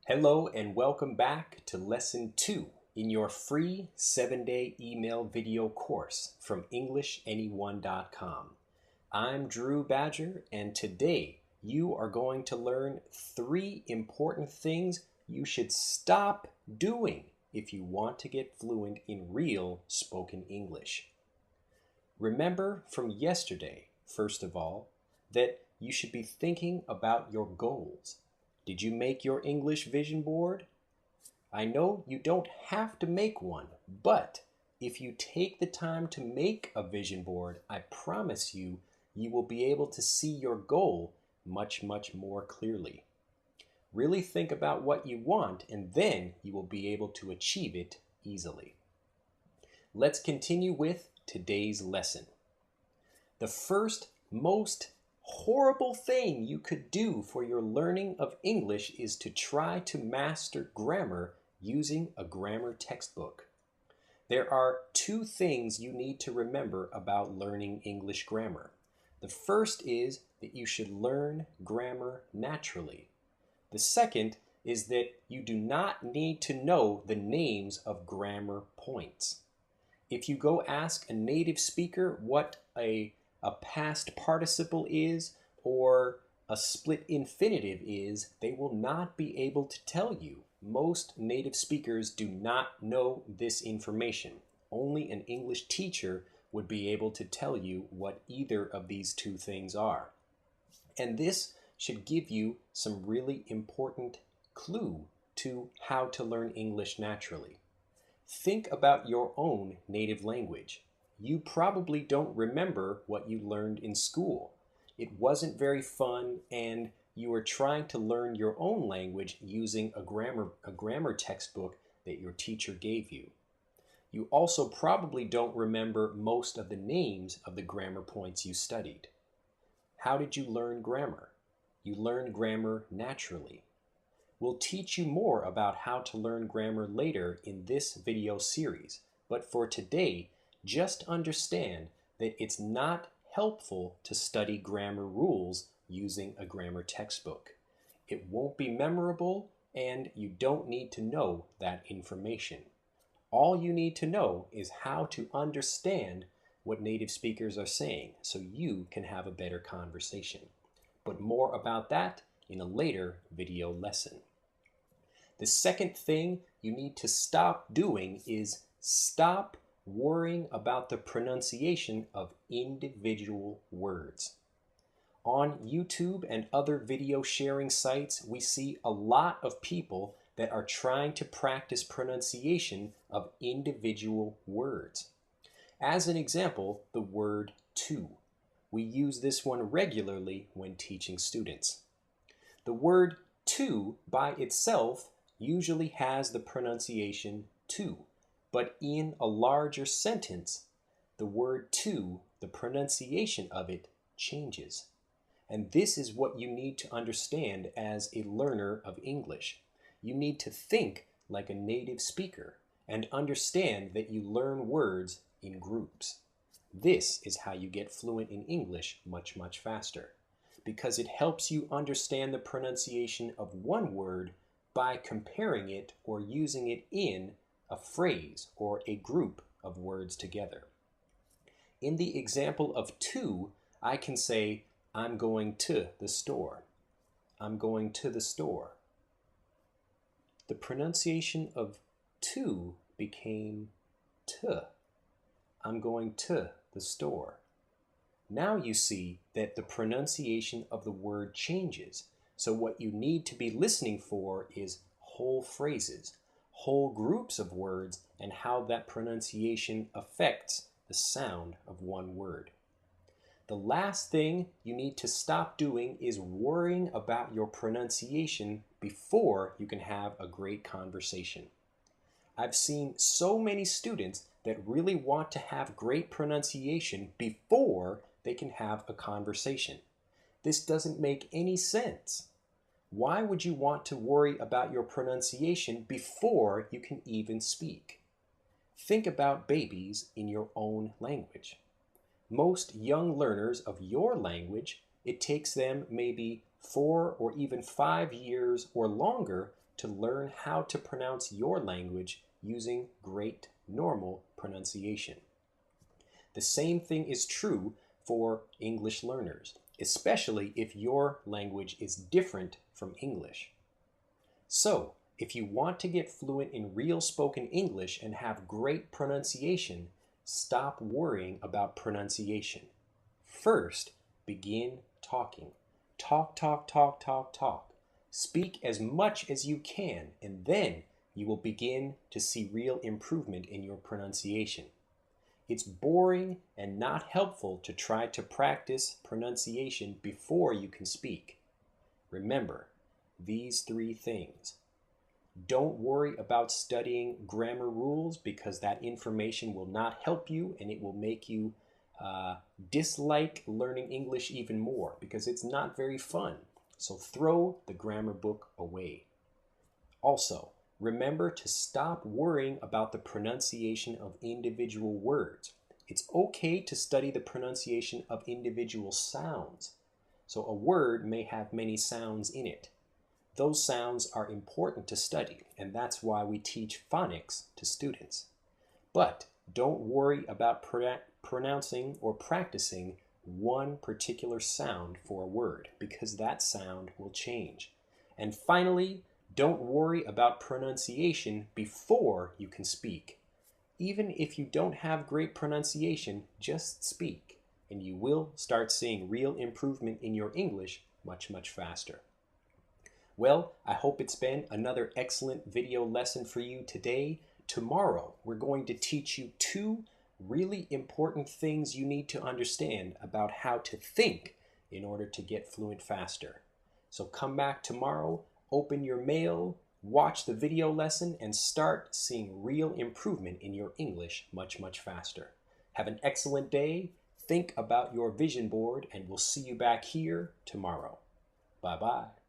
Hello and welcome back to Lesson 2 in your free 7-day email video course from EnglishAnyone.com. I'm Drew Badger, and today you are going to learn 3 important things you should stop doing if you want to get fluent in real spoken English. Remember from yesterday, first of all, that you should be thinking about your goals. Did you make your English vision board? I know you don't have to make one, but if you take the time to make a vision board, I promise you, you will be able to see your goal much more clearly. Really think about what you want, and then you will be able to achieve it easily. Let's continue with today's lesson. The first most horrible thing you could do for your learning of English is to try to master grammar using a grammar textbook. There are 2 things you need to remember about learning English grammar. The first is that you should learn grammar naturally. The second is that you do not need to know the names of grammar points. If you go ask a native speaker what a past participle is or a split infinitive is, they will not be able to tell you. Most native speakers do not know this information. Only an English teacher would be able to tell you what either of these 2 things are. And this should give you some really important clue to how to learn English naturally. Think about your own native language. You probably don't remember what you learned in school. It wasn't very fun, and you were trying to learn your own language using a grammar textbook that your teacher gave you. You also probably don't remember most of the names of the grammar points you studied. How did you learn grammar? You learned grammar naturally. We'll teach you more about how to learn grammar later in this video series, but for today, just understand that it's not helpful to study grammar rules using a grammar textbook. It won't be memorable, and you don't need to know that information. All you need to know is how to understand what native speakers are saying so you can have a better conversation. But more about that in a later video lesson. The second thing you need to stop doing is stop worrying about the pronunciation of individual words. On YouTube and other video sharing sites, we see a lot of people that are trying to practice pronunciation of individual words. As an example, the word to. We use this one regularly when teaching students. The word to by itself usually has the pronunciation to. But in a larger sentence, the word to, the pronunciation of it, changes. And this is what you need to understand as a learner of English. You need to think like a native speaker and understand that you learn words in groups. This is how you get fluent in English much faster, because it helps you understand the pronunciation of one word by comparing it or using it in a phrase or a group of words together. In the example of to, I can say, I'm going to the store. I'm going to the store. The pronunciation of to became to. I'm going to the store. Now you see that the pronunciation of the word changes. So what you need to be listening for is whole phrases, whole groups of words, and how that pronunciation affects the sound of one word. The last thing you need to stop doing is worrying about your pronunciation before you can have a great conversation. I've seen so many students that really want to have great pronunciation before they can have a conversation. This doesn't make any sense. Why would you want to worry about your pronunciation before you can even speak? Think about babies in your own language. Most young learners of your language, it takes them maybe 4 or even 5 years or longer to learn how to pronounce your language using great normal pronunciation. The same thing is true for English learners, especially if your language is different from English. So, if you want to get fluent in real spoken English and have great pronunciation, stop worrying about pronunciation. First, begin talking. Talk, talk, talk, talk, talk. Speak as much as you can, and then you will begin to see real improvement in your pronunciation. It's boring and not helpful to try to practice pronunciation before you can speak. Remember these 3 things. Don't worry about studying grammar rules because that information will not help you and it will make you dislike learning English even more because it's not very fun. So throw the grammar book away. Also, remember to stop worrying about the pronunciation of individual words. It's okay to study the pronunciation of individual sounds. So a word may have many sounds in it. Those sounds are important to study, and that's why we teach phonics to students. But don't worry about pronouncing or practicing one particular sound for a word, because that sound will change. And finally, don't worry about pronunciation before you can speak. Even if you don't have great pronunciation, just speak, and you will start seeing real improvement in your English much, much faster. Well, I hope it's been another excellent video lesson for you today. Tomorrow, we're going to teach you 2 really important things you need to understand about how to think in order to get fluent faster. So come back tomorrow, open your mail, watch the video lesson, and start seeing real improvement in your English much, much faster. Have an excellent day. Think about your vision board, and we'll see you back here tomorrow. Bye-bye.